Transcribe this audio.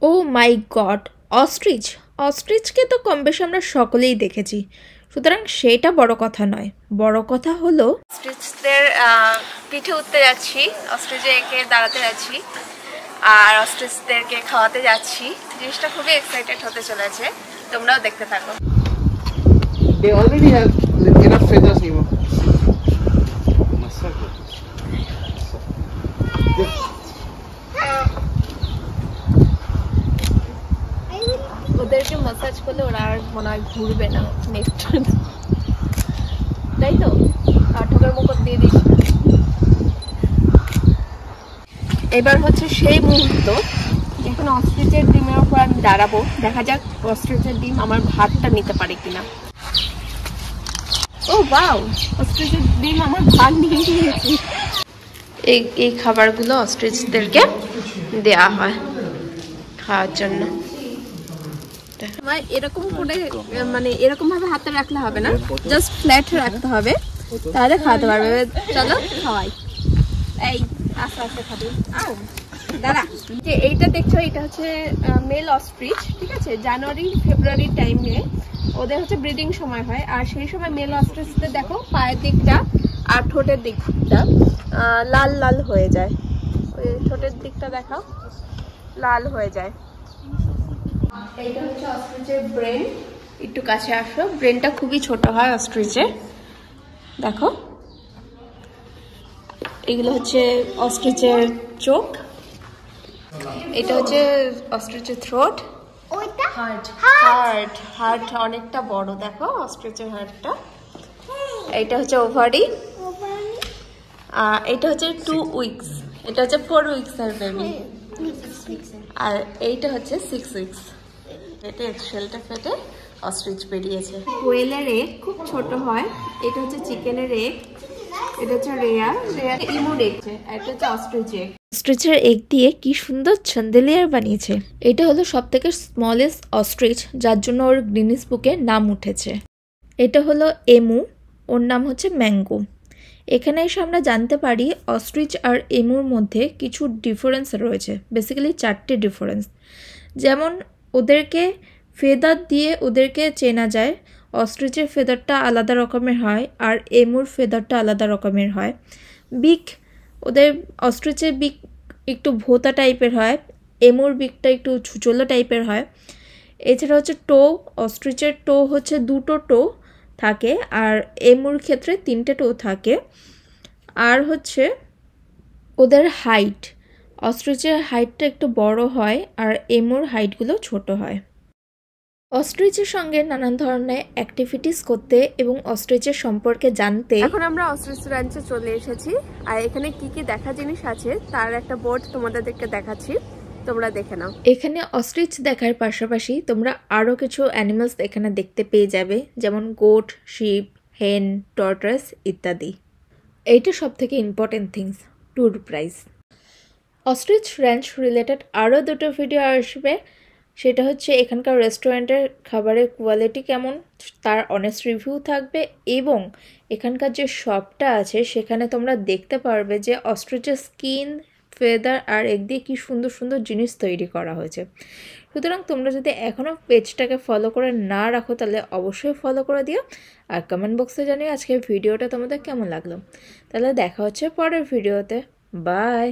ও মাই god, ostrich! অস্ট্রিচকে তো কম বেশি আমরা সকলেই দেখেছি, সুতরাং সেটা বড় কথা নয়। বড় কথা হলো অস্ট্রিচদের পিঠে উঠতে যাচ্ছি, অস্ট্রিচে দাঁড়াতে যাচ্ছি আর অস্ট্রিচদেরকে খাওয়াতে যাচ্ছি। জিনিসটা খুবই এক্সাইটেড হতে চলেছে, তোমরাও দেখতে থাকো। They already have enough feathers, Nemo. ওদেরকে ম্যাসাজ করলে ওরা আর মনে হয় ঘুরবে না নেক্সট, তাই তো? আর ঠোকের মুকুট দিয়ে দিই। এবার হচ্ছে সেই মুহূর্ত, এখন অস্ট্রিচের ডিমের উপর আমি দাঁড়াবো, দেখা যাক অস্ট্রিচের ডিম আমার ভাতটা নিতে পারে কিনা। ও ওয়াও, অস্ট্রিচের ডিম আমার ভাত নিয়ে নিয়েছি। এই খাবারগুলো অস্ট্রিচদেরকে দেয়া হয় খাওয়ার জন্য। এরকম করে মানে এরকম ভাবে হাতে রাখলে হবে না, জাস্ট ফ্ল্যাট রাখতে হবে, তাহলে খাওয়াতে পারবে। চলো খাওয়াই। এই আস্তে আস্তে খাবি। আও দাঁড়া, যে এইটা দেখছো এটা হচ্ছে মেল অস্ট্রিচ, ঠিক আছে? জানুয়ারি ফেব্রুয়ারি টাইমে ওদের হচ্ছে ব্রিডিং সময় হয়, আর সেই সময় মেল অস্ট্রিচদের দেখো পায়ের দিকটা আর ঠোঁটের দিকটা লাল লাল হয়ে যায়। ওই ঠোঁটের দিকটা দেখাও, লাল হয়ে যায়। এইটা হচ্ছে অস্ট্রিচের ব্রেন, একটু কাছে আসো। ব্রেনটা খুবই ছোট হয় অস্ট্রিচের, দেখো। এগুলো হচ্ছে অস্ট্রিচের চোখ, এটা হচ্ছে অস্ট্রিচের থ্রোট, হার্ট অনেকটা বড়, দেখো অস্ট্রিচের হার্টটা। এটা হচ্ছে ওভারি, এটা হচ্ছে 2 উইকস, এটা হচ্ছে 4 উইকস এর বেবি, আর এইটা হচ্ছে 6 উইকস। এটা এক্সেলটা ফেটে অস্ট্রিচ বেরিয়েছে। কোয়েলের এগ খুব ছোট হয়, এটা হচ্ছে চিকেনের এগ, এটা হচ্ছে রেয়ার ইমুর এগ, এটা হচ্ছে অস্ট্রিচ এগ। অস্ট্রিচের এগ দিয়ে কি সুন্দর চ্যান্ডেলিয়ার বানিয়েছে। এটা হলো সবথেকে স্মলেস্ট অস্ট্রিচ, যার জন্য ওর গিনিস বুকে নাম উঠেছে। এটা হলো এমু, ওর নাম হচ্ছে ম্যাঙ্গো। এখানে এসে আমরা জানতে পারি অস্ট্রিচ আর এমুর মধ্যে কিছু ডিফারেন্স রয়েছে, বেসিক্যালি 4টে ডিফারেন্স। যেমন ওদেরকে ফেদার দিয়ে ওদেরকে চেনা যায়, অস্ট্রিচের ফেদারটা আলাদা রকমের হয় আর এমুর ফেদারটা আলাদা রকমের হয়। বিক, ওদের অস্ট্রিচের বিক একটু ভোতা টাইপের হয়, এমুর বিকটা একটু ছুচলো টাইপের হয়। এছাড়া হচ্ছে টো, অস্ট্রিচের টো হচ্ছে 2টো টো থাকে আর এমুর ক্ষেত্রে 3টে টো থাকে। আর হচ্ছে ওদের হাইট, অস্ট্রিচের হাইটটা একটু বড় হয় আর এমুর হাইটগুলো ছোট হয়। অস্ট্রিচের সঙ্গে নানান ধরনের অ্যাক্টিভিটিস করতে এবং অস্ট্রিচের সম্পর্কে জানতে এখন আমরা অস্ট্রিচ রাঞ্চে চলে এসেছি, আর এখানে কি কি দেখা জিনিস আছে তার একটা বোর্ড তোমাদেরকে দেখাচ্ছি, তোমরা দেখে নাও। এখানে অস্ট্রিচ দেখার পাশাপাশি তোমরা আরও কিছু অ্যানিমালস এখানে দেখতে পেয়ে যাবে, যেমন গোট, শিপ, হেন, টর্টয়েস ইত্যাদি। এইটা সব থেকে important things, tour price. Ostrich ranch related আরও 2টো ভিডিও আসবে, সেটা হচ্ছে এখানকার রেস্টুরেন্টের খাবারের কোয়ালিটি কেমন তার অনেস্ট রিভিউ থাকবে, এবং এখানকার যে শপটা আছে সেখানে তোমরা দেখতে পারবে যে অস্ট্রিচের স্কিন, ফেদার আর এগ দিয়ে কী সুন্দর সুন্দর জিনিস তৈরি করা হয়েছে। সুতরাং তোমরা যদি এখনও পেজটাকে ফলো করে না রাখো তাহলে অবশ্যই ফলো করে দিও, আর কমেন্ট বক্সে জানিও আজকের ভিডিওটা তোমাদের কেমন লাগলো। তাহলে দেখা হচ্ছে পরের ভিডিওতে, বাই।